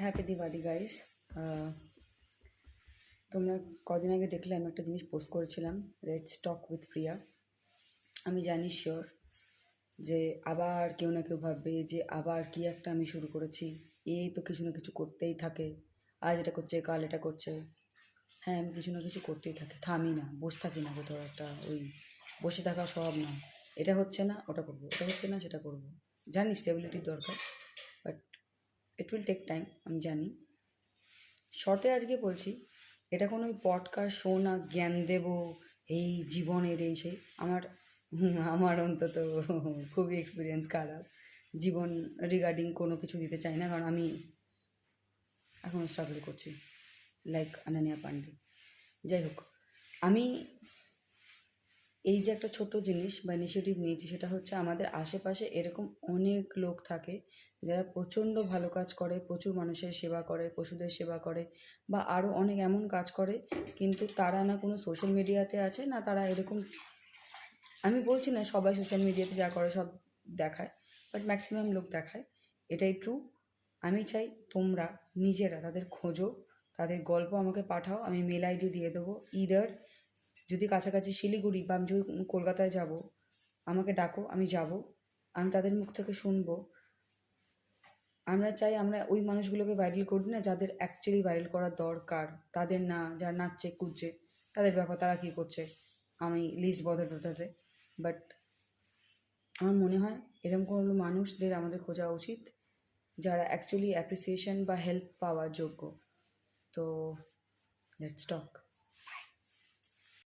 Happy Diwali guys. তোমরা কদিন আগে দেখলে আমি একটা জিনিস পোস্ট করেছিলাম, লেটস টক উইথ প্রিয়া। আমি জানি শিওর যে আবার কেউ না কেউ ভাববে যে আবার কি একটা আমি শুরু করেছি, এই তো কিছু না কিছু করতেই থাকে, আজ এটা করছে কাল এটা করছে। হ্যাঁ, আমি কিছু না কিছু করতেই থাকি, থামি না, বসে থাকি না কোথাও একটা, ওই বসে থাকা স্বভাব না। এটা হচ্ছে না ওটা করবো, এটা হচ্ছে না সেটা করবো। জানি স্টেবিলিটির দরকার, but it will take time, আমি জানি। শর্টে আজকে বলছি, এটা কোনো ওই পডকাস্ট শো না, জ্ঞান দেব এই জীবনের এই সেই। আমার অন্তত খুবই এক্সপিরিয়েন্স খারাপ জীবন রিগার্ডিং কোনো কিছু দিতে চাই না, কারণ আমি এখনও স্ট্রাগল করছি লাইক অনন্যা পান্ডে। যাই হোক, আমি এই যে একটা ছোট্ট জিনিস বা ইনিশিয়েটিভ নিয়েছি, সেটা হচ্ছে আমাদের আশেপাশে এরকম অনেক লোক থাকে যারা প্রচণ্ড ভালো কাজ করে, প্রচুর মানুষের সেবা করে, পশুদের সেবা করে, বা আরও অনেক এমন কাজ করে, কিন্তু তারা না কোনো সোশ্যাল মিডিয়াতে আছে, না তারা এরকম। আমি বলছি না সবাই সোশ্যাল মিডিয়াতে যা করে সব দেখায়, বাট ম্যাক্সিমাম লোক দেখায়, এটাই ট্রু। আমি চাই তোমরা নিজেরা তাদের খোঁজো, তাদের গল্প আমাকে পাঠাও, আমি মেল আইডি দিয়ে দেবো। ইদার যদি কাছাকাছি শিলিগুড়ি বা আমি যদি কলকাতায় যাব, আমাকে ডাকো, আমি যাব, আমি তাদের মুখ থেকে শুনবো। আমরা চাই আমরা ওই মানুষগুলোকে ভাইরাল করি না যাদের অ্যাকচুয়ালি ভাইরাল করার দরকার, তাদের না, যারা নাচছে কুদছে তাদের ব্যাপার, তারা কী করছে আমি লিস্ট বদলাতে। বাট আমার মনে হয় এরকম কোনো মানুষদের আমাদের খোঁজা উচিত যারা অ্যাকচুয়ালি অ্যাপ্রিসিয়েশন বা হেল্প পাওয়ার যোগ্য। তো লেটস টক।